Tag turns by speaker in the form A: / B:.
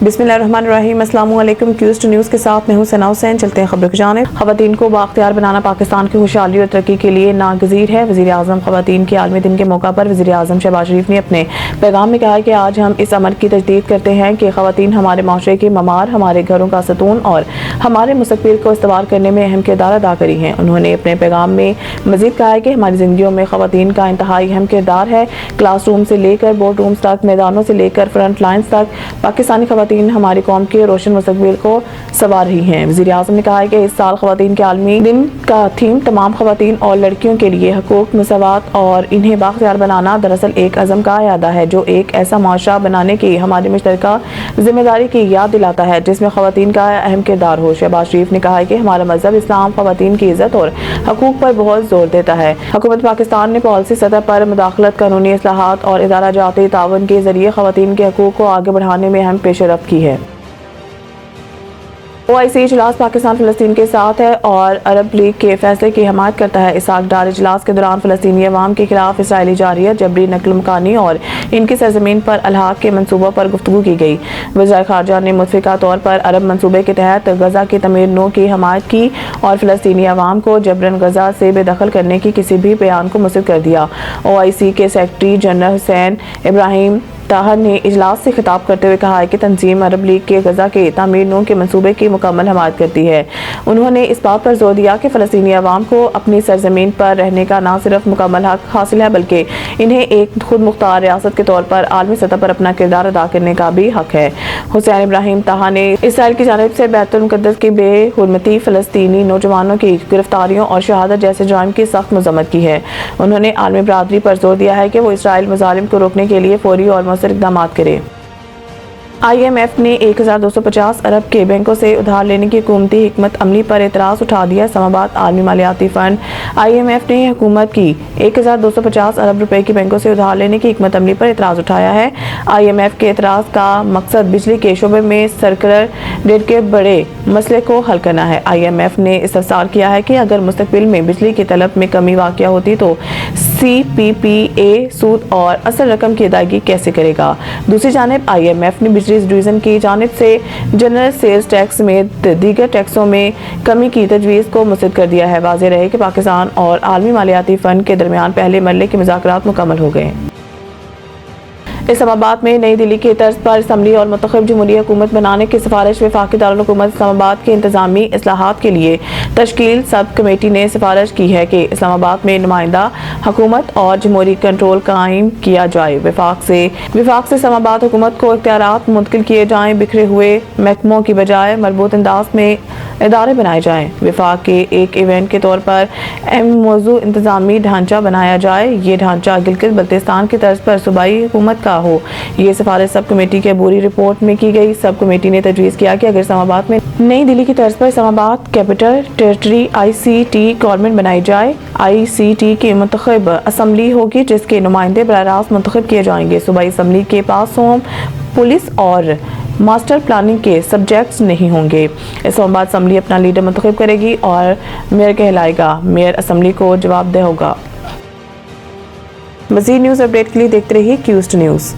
A: बिस्मिल्लाहिर्रहमानिर्रहीम। अस्सलाम वालेकुम। क्यूस्ट न्यूज़ के साथ मैं हूं सना हुसैन। चलते हैं खबरों की जानिब। ख़वातीन को बाख्तियार बनाना पाकिस्तान की खुशहाली और तरक्की के लिए नागज़ीर है। वज़ीर आज़म ख़वातीन के आलमी दिन के मौका पर वज़ीर आज़म शहबाज शरीफ ने अपने पैगाम में कहा कि आज हम इस अमर की तजदीद करते हैं कि ख़वातीन हमारे माशरे की ममार, हमारे घरों का सतून और हमारे मुस्तक़बिल को इस्तवार करने में अहम किरदार अदा करी हैं। उन्होंने अपने पैगाम में मज़ीद कहा है कि हमारी ज़िंदगियों में ख़वातीन का इंतहाई अहम किरदार है। क्लास रूम से लेकर बोर्ड रूम्स तक, मैदानों से लेकर फ्रंट लाइन्स तक पाकिस्तानी ख़वातीन हमारी कौम के रोशन मुस्तक़बिल को संवार रही हैं। वज़ीर आज़म ने कहा है कि इस साल ख़वातीन के आलमी दिन का थीम तमाम ख़वातीन और लड़कियों के लिए हकूक़, मसावात और इन्हें बाख्तियार बनाना दरअसल एक अज़म का इरादा है जो एक ऐसा माशरा बनाने की हमारी मुश्तरका जिम्मेदारी की याद दिलाता है जिसमें ख़वातीन का अहम किरदार हो। शहबाज शरीफ ने कहा है कि हमारा मज़हब इस्लाम ख़वातीन की इज़्ज़त और हकूक़ पर बहुत जोर देता है। हुकूमत पाकिस्तान ने पॉलिसी सतह पर मुदाखलत, कानूनी इस्लाहात और इदारा जाती ताउन के ज़रिए ख़वातीन के हकूक़ को आगे बढ़ाने में अहम पेशरफ्त की है। OIC इजलास पाकिस्तान फ़लस्तीन के साथ है और अरब लीग के फैसले की हिमायत करता है। इसाक डार इजलास के दौरान फ़लस्तीनी अवाम के खिलाफ इसराइली जारियत, जबरी नकल मकानी और इनकी सरजमीन पर अलहाक के मनसूबों पर गुफ्तगू की गई। वज़ीर ख़ारजा ने मुतफ़िका तौर पर अरब मनसूबे के तहत गज़ा की तमीर नो की हिमायत की और फ़लस्तीनी अवाम को जबरन गज़ा से बेदखल करने की किसी भी बयान को मुस्तरद कर दिया। OIC के सेक्रेटरी जनरल हुसैन इब्राहिम ताहर ने इजलास से खिताब करते हुए कहा है कि तंजीम अरब लीग के गज़ा के तामीर नो के मनसूबे की मुकम्मल हिमायत करती है। उन्होंने इस बात पर जोर दिया कि फ़लस्तीनी अवाम को अपनी सरजमीन पर रहने का न सिर्फ मुकम्मल हक हासिल है बल्कि इन्हें एक खुद मुख्तार रियासत के तौर पर आलमी सतह पर अपना किरदार अदा करने का भी हक है। हुसैन इब्राहिम ताहा ने इसराइल की जानिब से बैतुल मुक़द्दस की बेहुरमती, फ़लस्तीनी नौजवानों की गिरफ्तारियों और शहादत जैसे जुर्म की सख्त मज़म्मत की है। उन्होंने आलमी बरादरी पर जोर दिया है कि वो इसराइल मज़ालिम को रोकने के लिए फौरी और इक़दाम करे। IMF ने 1250 अरब के बैंकों से उधार लेने की हुकूमती हिकमत अमली पर एतराज़ उठा दिया। इस्लामाबाद आलमी मालियाती फ़ंड IMF ने हुकूमत की 1250 अरब रुपए की बैंकों से उधार लेने की हिकमत अमली पर एतराज़ उठाया है। IMF के एतराज़ का मकसद बिजली के शोबे में सर्कुलर डेट के बड़े मसले को हल करना है। IMF ने इस्तफसार किया है कि अगर मुस्तक़बिल में बिजली की तलब में कमी वाक़या होती तो CPPA सूद और असल रकम की अदायगी कैसे करेगा। दूसरी जानिब IMF ने बिजली डिवीज़न की जानिब से जनरल सेल्स टैक्स समेत दीगर टैक्सों में कमी की तजवीज़ को मुस्तरद कर दिया है। वाज़ेह रहे कि पाकिस्तान और आलमी मालियाती फ़ंड के दरमियान पहले मरहले के मुज़ाकरात मुकम्मल हो गए। इस्लामाबाद में नई दिल्ली की तर्ज पर असम्बली और मुंतखब जमहूरी हुकूमत बनाने की सिफारिश वफाकी दारुल हुकूमत इस्लामाबाद के इंतजामी इस्लाहात के लिए तश्कील सब कमेटी ने सिफारिश की है कि इस्लामाबाद में नुमाइंदा हुकूमत और जमहूरी कंट्रोल कायम किया जाए। विफाक से इस्लामाबाद हुकूमत को इख्तियारात मुंतकिल किए जाएं, बिखरे हुए महकमों की बजाय मरबूत अंदाज में इदारे बनाए जाएं। विफाक के एक इवेंट के तौर पर मौजू इंतजामी ढांचा बनाया जाए। ये ढांचा गिलगित बल्तिस्तान की तर्ज पर सूबाई हुकूमत का हो। ये सिफारिश सब कमेटी के अबूरी रिपोर्ट में की गई। सब कमेटी ने तजवीज़ किया कि अगर इस्लामाबाद में नई दिल्ली की तर्ज पर Islamabad capital territory ICT government बनाई जाए। ICT की मुंतखब असम्बली होगी जिसके नुमाइंदे बराह रास्त मुंतखब किए जाएंगे। सूबाई असम्बली के पास होम, पुलिस और मास्टर प्लानिंग के सब्जेक्ट्स नहीं होंगे। इस्लामाबाद असम्बली अपना लीडर मुंतखब करेगी और मेयर कहलाएगा। मेयर असम्बली को जवाबदेह होगा। मज़ीद न्यूज़ अपडेट के लिए देखते रहिए क्यूस्ट न्यूज़।